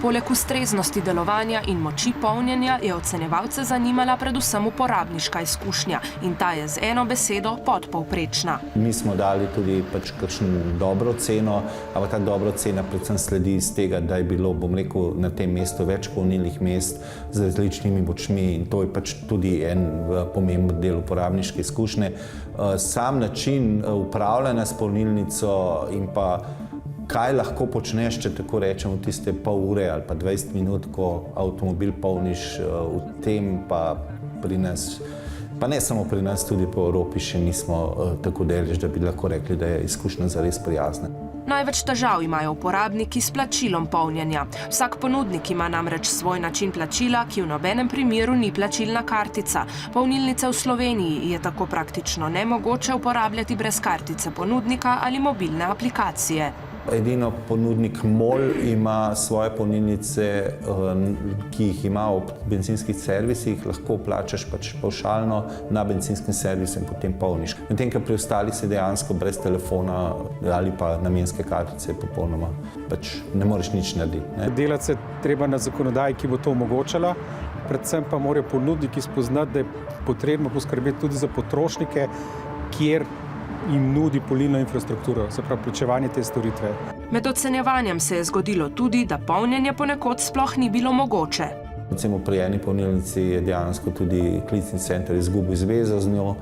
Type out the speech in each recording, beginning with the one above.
Poleg ustreznosti delovanja in moči polnjenja je ocenjevalce zanimala predvsem uporabniška izkušnja in ta je z eno besedo podpovprečna. Mi smo dali tudi kakšno dobro ceno, ampak ta dobra cena predvsem sledi iz tega, da je bilo, bom rekel, na tem mestu več polnilnih mest z različnimi močmi in to je tudi en pomemben del uporabniške izkušnje. Sam način upravljanja s polnilnico in pa kaj lahko počneš, če tako rečemo, tiste pol ure ali pa 20 minut, ko avtomobil polniš, v tem pa pri nas, pa ne samo pri nas, tudi po Evropi še nismo tako deležni, da bi lahko rekli, da je izkušnja zares prijazna. Največ težav imajo uporabniki s plačilom polnjenja. Vsak ponudnik ima namreč svoj način plačila, ki v nobenem primeru ni plačilna kartica. Polnilnice v Sloveniji je tako praktično nemogoče uporabljati brez kartice ponudnika ali mobilne aplikacije. Edino ponudnik MOL ima svoje polnilnice, ki jih ima ob bencinskih servisih, lahko plačaš pavšalno na benzinskem servisu in potem polniš. Medtem, ko pri ostalih se dejansko brez telefona ali pa namenske kartice popolnoma ne moreš nič narediti. Delati se treba na zakonodaji, ki bo to omogočala, predvsem pa morajo ponudniki spoznati, da je potrebno poskrbeti tudi za potrošnike, kjer jim nudi polnilno infrastrukturo, se pravi plačevanje te storitve. Med ocenjevanjem se je zgodilo tudi, da polnjenje ponekod sploh ni bilo mogoče. Recimo pri eni polnilnici je dejansko tudi klicni center izgubil zvezo z njo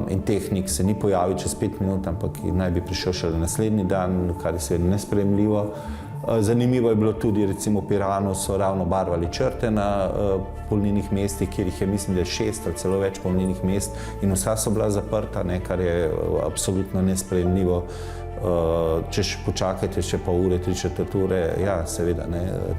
in tehnik se ni pojavil čez 5 minut, ampak naj bi prišel šele naslednji dan, kar je seveda nesprejemljivo. Zanimivo je bilo tudi, recimo v Piranu so ravno barvali črte na polnilnih mestih, kjer jih je, mislim, da je 6 ali celo več polnilnih mest in vsa so bila zaprta, kar je absolutno nesprejemljivo. Če počakajte še pol ure, 3/4 ure, ja, seveda,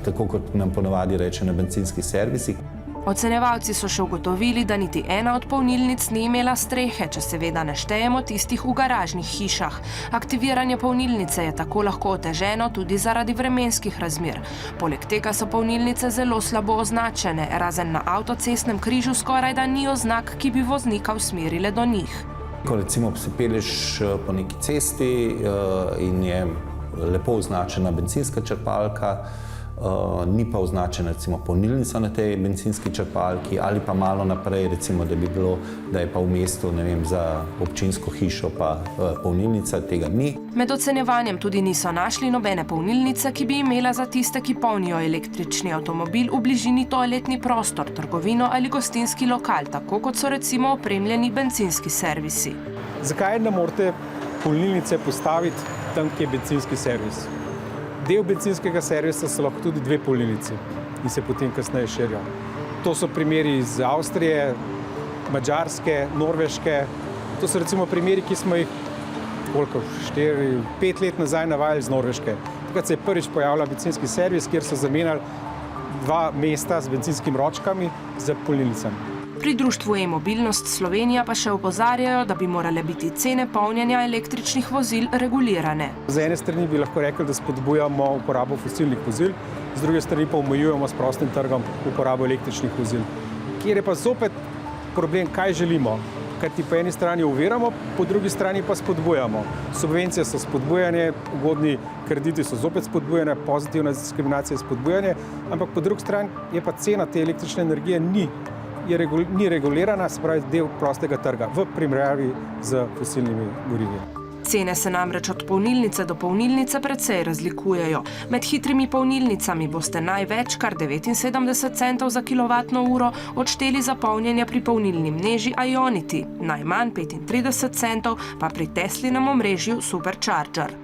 tako kot nam ponavadi reče na bencinskih servisih. Ocenjevalci so še ugotovili, da niti ena od polnilnic ni imela strehe, če seveda ne štejemo tistih v garažnih hišah. Aktiviranje polnilnice je tako lahko oteženo tudi zaradi vremenskih razmer. Poleg tega so polnilnice zelo slabo označene, razen na avtocestnem križu skorajda ni oznak, ki bi voznika usmerile do njih. Ko recimo se pelješ po neki cesti in je lepo označena bencinska črpalka, ni pa označena recimo polnilnica na tej bencinski črpalki ali pa malo naprej, recimo, da bi bilo, da je pa v mestu, ne vem, za občinsko hišo pa polnilnica, tega ni. Med ocenjevanjem tudi niso našli nobene polnilnice, ki bi imela za tiste, ki polnijo električni avtomobil v bližini toaletni prostor, trgovino ali gostinski lokal, tako kot so recimo opremljeni bencinski servisi. Zakaj ne morete polnilnice postaviti tam, kjer je bencinski servis? Del bencinskega servisa so lahko tudi 2 polnilnici in se potem kasneje širijo. To so primeri iz Avstrije, Madžarske, Norveške. To so recimo primeri, ki smo jih 4-5 let nazaj navajali z Norveške. Takrat se je prvič pojavila bencinski servis, kjer so zamenjali 2 mesta z bencinskimi ročkami z polnilnicami. Pri društvu E-mobilnost Slovenija pa še opozarjajo, da bi morale biti cene polnjenja električnih vozil regulirane. Z ene strani bi lahko rekli, da spodbujamo uporabo fosilnih vozil, z druge strani pa omejujemo s prostim trgom uporabo električnih vozil. Kjer je pa zopet problem, kaj želimo, kajti po eni strani oviramo, po drugi strani pa spodbujamo. Subvencije so spodbujanje, ugodni krediti so zopet spodbujanje, pozitivna diskriminacija je spodbujanje, ampak po drugi strani je pa cena te električne energije ni regulirana, se pravi del prostega trga v primerjavi z fosilnimi gorivi. Cene se namreč od polnilnice do polnilnice precej razlikujejo. Med hitrimi polnilnicami boste največ, kar 79 centov za kilovatno uro, odšteli za polnjenje pri polnilni mreži Ionity, najmanj 35 centov pa pri Teslinem omrežju Supercharger.